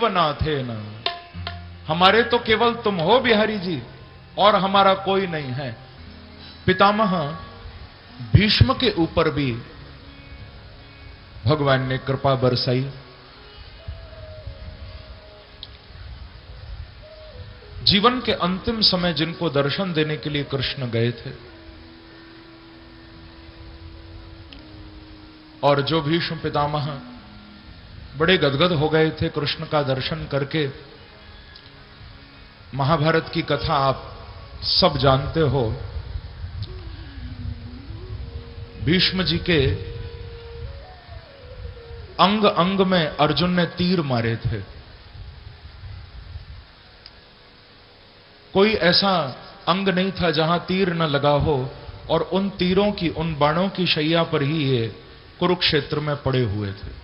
नाथे न, हमारे तो केवल तुम हो बिहारी जी और हमारा कोई नहीं है। पितामह भीष्म के ऊपर भी भगवान ने कृपा बरसाई। जीवन के अंतिम समय जिनको दर्शन देने के लिए कृष्ण गए थे, और जो भीष्म पितामह बड़े गदगद हो गए थे कृष्ण का दर्शन करके। महाभारत की कथा आप सब जानते हो। भीष्म जी के अंग अंग में अर्जुन ने तीर मारे थे। कोई ऐसा अंग नहीं था जहां तीर न लगा हो, और उन तीरों की, उन बाणों की शैया पर ही ये कुरुक्षेत्र में पड़े हुए थे।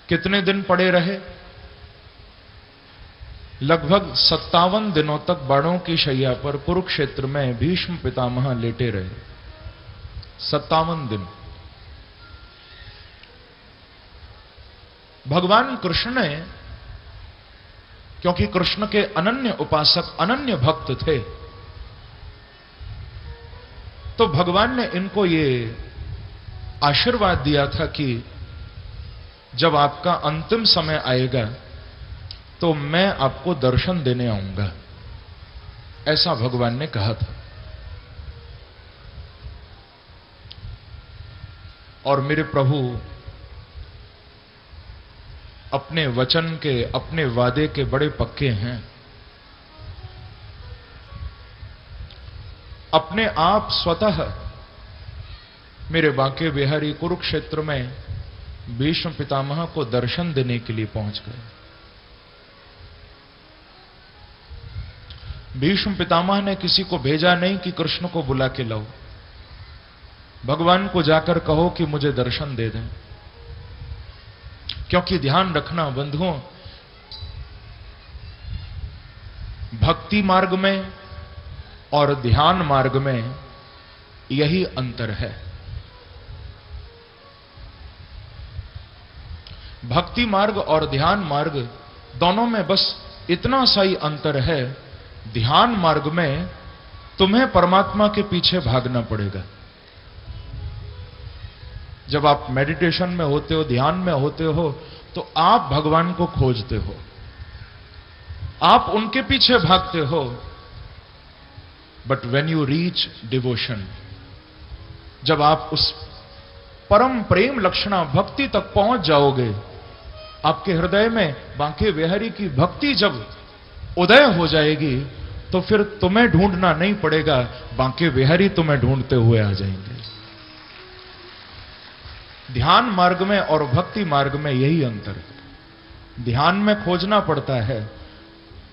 कितने दिन पड़े रहे? लगभग 57 दिनों तक बाणों की शैया पर कुरुक्षेत्र में भीष्म पितामह लेटे रहे। 57 दिन। भगवान कृष्ण ने, क्योंकि कृष्ण के अनन्य उपासक, अनन्य भक्त थे, तो भगवान ने इनको ये आशीर्वाद दिया था कि जब आपका अंतिम समय आएगा तो मैं आपको दर्शन देने आऊंगा। ऐसा भगवान ने कहा था। और मेरे प्रभु अपने वचन के, अपने वादे के बड़े पक्के हैं। अपने आप स्वतः मेरे बांके बिहारी कुरुक्षेत्र में भीष्म पितामह को दर्शन देने के लिए पहुंच गए। भीष्म पितामह ने किसी को भेजा नहीं कि कृष्ण को बुला के लाओ, भगवान को जाकर कहो कि मुझे दर्शन दे दें। क्योंकि ध्यान रखना बंधुओं, भक्ति मार्ग में और ध्यान मार्ग में यही अंतर है। भक्ति मार्ग और ध्यान मार्ग दोनों में बस इतना सा ही अंतर है। ध्यान मार्ग में तुम्हें परमात्मा के पीछे भागना पड़ेगा। जब आप मेडिटेशन में होते हो, ध्यान में होते हो, तो आप भगवान को खोजते हो, आप उनके पीछे भागते हो। But when you reach devotion, जब आप उस परम प्रेम लक्षणा भक्ति तक पहुंच जाओगे, आपके हृदय में बांके बिहारी की भक्ति जब उदय हो जाएगी, तो फिर तुम्हें ढूंढना नहीं पड़ेगा, बांके बिहारी तुम्हें ढूंढते हुए आ जाएंगे। ध्यान मार्ग में और भक्ति मार्ग में यही अंतर है। ध्यान में खोजना पड़ता है,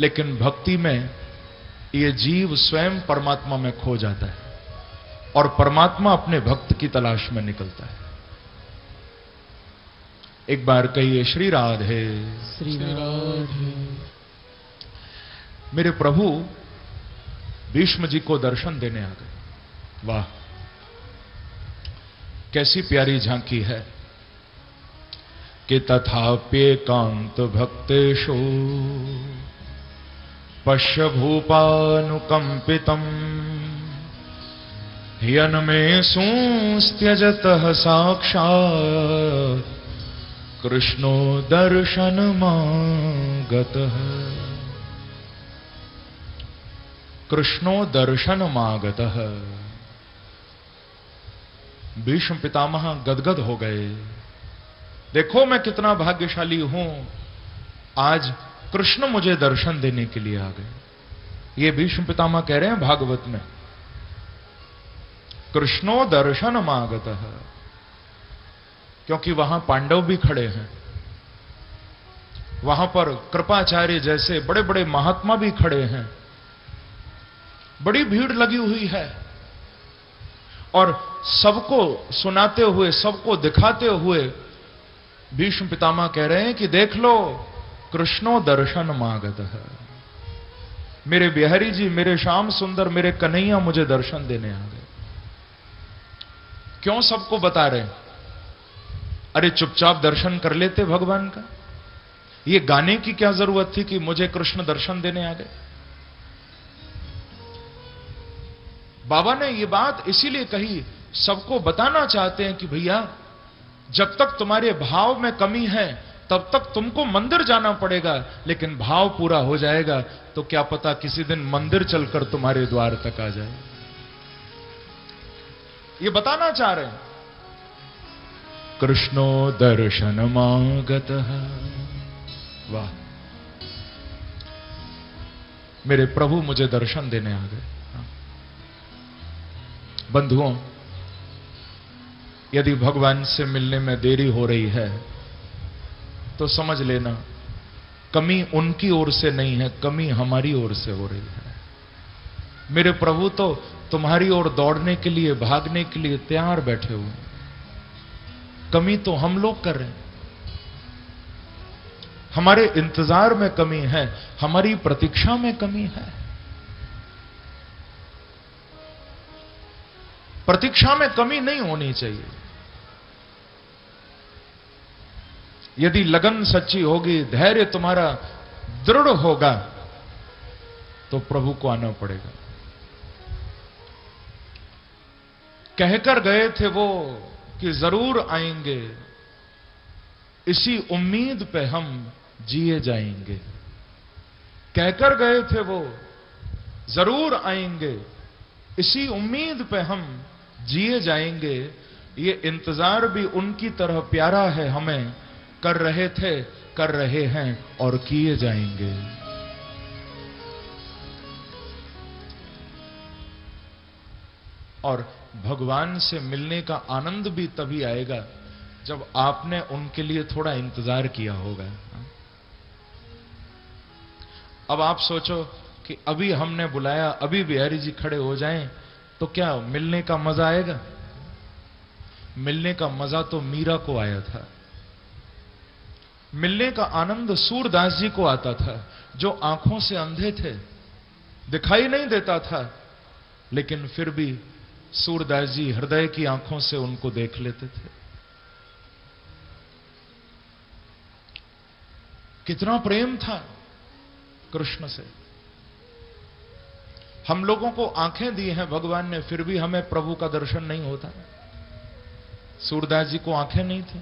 लेकिन भक्ति में ये जीव स्वयं परमात्मा में खो जाता है और परमात्मा अपने भक्त की तलाश में निकलता है। एक बार कहिए श्री राधे। श्री राधे। मेरे प्रभु भीष्म जी को दर्शन देने आ गए। वाह, कैसी प्यारी झांकी है कि तथाप्येकांत भक्तेषु पश्य भूपानुकंपितम् ह्यन्मे संस्त्यजतः साक्षात् कृष्णो दर्शनमागतः। कृष्णो दर्शनमागतः। भीष्म पितामह गदगद हो गए। देखो मैं कितना भाग्यशाली हूं, आज कृष्ण मुझे दर्शन देने के लिए आ गए। ये भीष्म पितामह कह रहे हैं भागवत में, कृष्णो दर्शनमागतः। क्योंकि वहां पांडव भी खड़े हैं, वहां पर कृपाचार्य जैसे बड़े बड़े महात्मा भी खड़े हैं, बड़ी भीड़ लगी हुई है, और सबको सुनाते हुए, सबको दिखाते हुए भीष्म पितामह कह रहे हैं कि देख लो, कृष्णो दर्शन मागतः। मेरे बिहारी जी, मेरे श्याम सुंदर, मेरे कन्हैया मुझे दर्शन देने आ गए। क्यों सबको बता रहे हैं? अरे चुपचाप दर्शन कर लेते भगवान का। ये गाने की क्या जरूरत थी कि मुझे कृष्ण दर्शन देने आ गए। बाबा ने ये बात इसीलिए कही, सबको बताना चाहते हैं कि भैया जब तक तुम्हारे भाव में कमी है तब तक तुमको मंदिर जाना पड़ेगा, लेकिन भाव पूरा हो जाएगा तो क्या पता किसी दिन मंदिर चलकर तुम्हारे द्वार तक आ जाए। ये बताना चाह रहे हैं। कृष्णो दर्शनमागतः। वाह, मेरे प्रभु मुझे दर्शन देने आ गए। बंधुओं, यदि भगवान से मिलने में देरी हो रही है तो समझ लेना कमी उनकी ओर से नहीं है, कमी हमारी ओर से हो रही है। मेरे प्रभु तो तुम्हारी ओर दौड़ने के लिए, भागने के लिए तैयार बैठे हुए हैं। कमी तो हम लोग कर रहे हैं। हमारे इंतजार में कमी है, हमारी प्रतीक्षा में कमी है। प्रतीक्षा में कमी नहीं होनी चाहिए। यदि लगन सच्ची होगी, धैर्य तुम्हारा दृढ़ होगा तो प्रभु को आना पड़ेगा। कहकर गए थे वो कि जरूर आएंगे, इसी उम्मीद पे हम जिए जाएंगे। कहकर गए थे वो जरूर आएंगे, इसी उम्मीद पे हम जिए जाएंगे। ये इंतजार भी उनकी तरह प्यारा है, हमें कर रहे थे, कर रहे हैं और किए जाएंगे। और भगवान से मिलने का आनंद भी तभी आएगा जब आपने उनके लिए थोड़ा इंतजार किया होगा। अब आप सोचो कि अभी हमने बुलाया, अभी बिहारी जी खड़े हो जाएं तो क्या मिलने का मजा आएगा? मिलने का मजा तो मीरा को आया था। मिलने का आनंद सूरदास जी को आता था, जो आंखों से अंधे थे, दिखाई नहीं देता था, लेकिन फिर भी सूरदास जी हृदय की आंखों से उनको देख लेते थे। कितना प्रेम था कृष्ण से। हम लोगों को आंखें दी हैं भगवान ने, फिर भी हमें प्रभु का दर्शन नहीं होता। सूरदास जी को आंखें नहीं थी।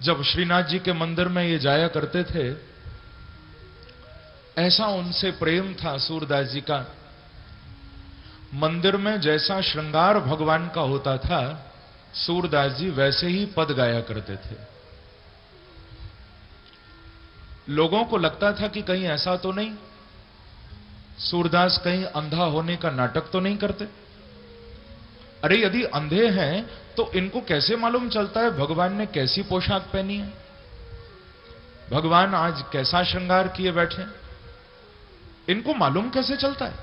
जब श्रीनाथ जी के मंदिर में ये जाया करते थे, ऐसा उनसे प्रेम था सूरदास जी का। मंदिर में जैसा श्रृंगार भगवान का होता था, सूरदास जी वैसे ही पद गाया करते थे। लोगों को लगता था कि कहीं ऐसा तो नहीं, सूरदास कहीं अंधा होने का नाटक तो नहीं करते। अरे यदि अंधे हैं तो इनको कैसे मालूम चलता है भगवान ने कैसी पोशाक पहनी है, भगवान आज कैसा श्रृंगार किए बैठे हैं, इनको मालूम कैसे चलता है?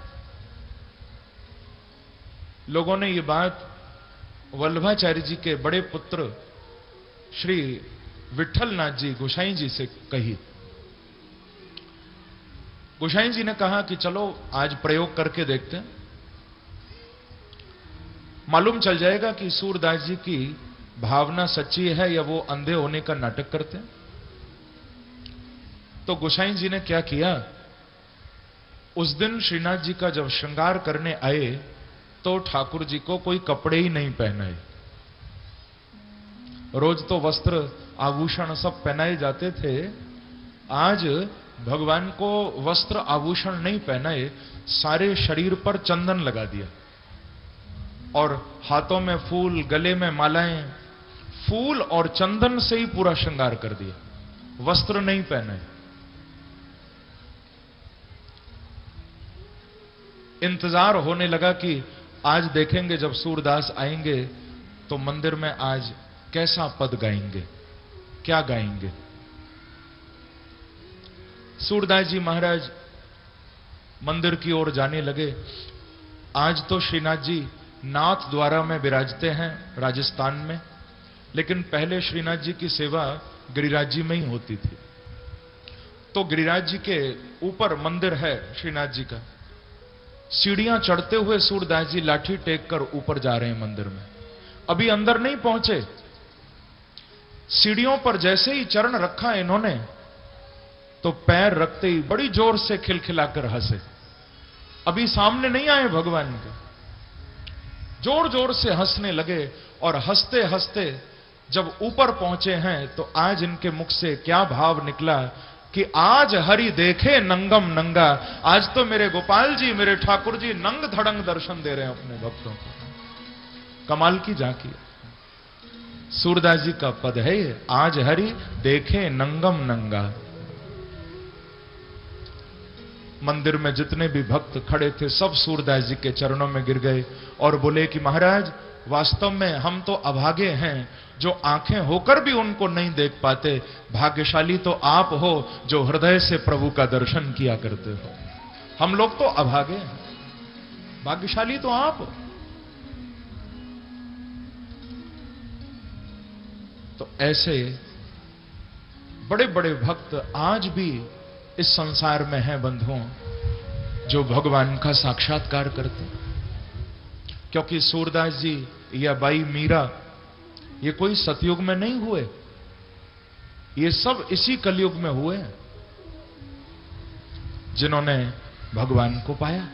लोगों ने ये बात वल्लभाचार्य जी के बड़े पुत्र श्री विठलनाथ जी गोसाई जी से कही। गोसाई जी ने कहा कि चलो आज प्रयोग करके देखते हैं, मालूम चल जाएगा कि सूरदास जी की भावना सच्ची है या वो अंधे होने का नाटक करते हैं। तो गोसाई जी ने क्या किया, उस दिन श्रीनाथ जी का जब श्रृंगार करने आए तो ठाकुर जी को कोई कपड़े ही नहीं पहनाए। रोज तो वस्त्र आभूषण सब पहनाए जाते थे, आज भगवान को वस्त्र आभूषण नहीं पहनाए, सारे शरीर पर चंदन लगा दिया और हाथों में फूल, गले में मालाएं, फूल और चंदन से ही पूरा श्रृंगार कर दिया, वस्त्र नहीं पहने। इंतजार होने लगा कि आज देखेंगे जब सूरदास आएंगे तो मंदिर में आज कैसा पद गाएंगे, क्या गाएंगे। सूरदास जी महाराज मंदिर की ओर जाने लगे। आज तो श्रीनाथ जी नाथ द्वारा में विराजते हैं राजस्थान में, लेकिन पहले श्रीनाथ जी की सेवा गिरिराज जी में ही होती थी। तो गिरिराज जी के ऊपर मंदिर है श्रीनाथ जी का, सीढ़ियां चढ़ते हुए सूरदास जी लाठी टेक कर ऊपर जा रहे हैं मंदिर में। अभी अंदर नहीं पहुंचे। सीढ़ियों पर जैसे ही चरण रखा इन्होंने, तो पैर रखते ही बड़ी जोर से खिलखिलाकर हंसे। अभी सामने नहीं आए भगवान के, जोर जोर से हंसने लगे। और हंसते हंसते जब ऊपर पहुंचे हैं, तो आज इनके मुख से क्या भाव निकला कि आज हरि देखे नंगम नंगा। आज तो मेरे गोपाल जी, मेरे ठाकुर जी नंग धड़ंग दर्शन दे रहे हैं अपने भक्तों को। कमाल की झांकी। सूरदास जी का पद है ये, आज हरि देखे नंगम नंगा। मंदिर में जितने भी भक्त खड़े थे सब सूरदास जी के चरणों में गिर गए और बोले कि महाराज, वास्तव में हम तो अभागे हैं जो आंखें होकर भी उनको नहीं देख पाते। भाग्यशाली तो आप हो जो हृदय से प्रभु का दर्शन किया करते हो। हम लोग तो अभागे हैं, भाग्यशाली तो आप हो। तो ऐसे बड़े बड़े भक्त आज भी इस संसार में हैं बंधुओं, जो भगवान का साक्षात्कार करते हैं। क्योंकि सूरदास जी या बाई मीरा ये कोई सतयुग में नहीं हुए, ये सब इसी कलयुग में हुए हैं जिन्होंने भगवान को पाया।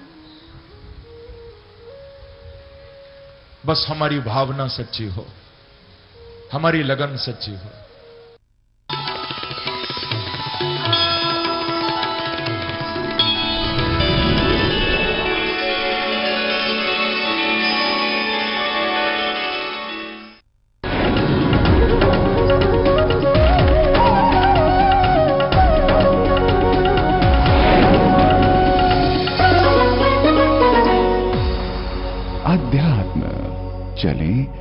बस हमारी भावना सच्ची हो, हमारी लगन सच्ची हो। अध्यात्म चले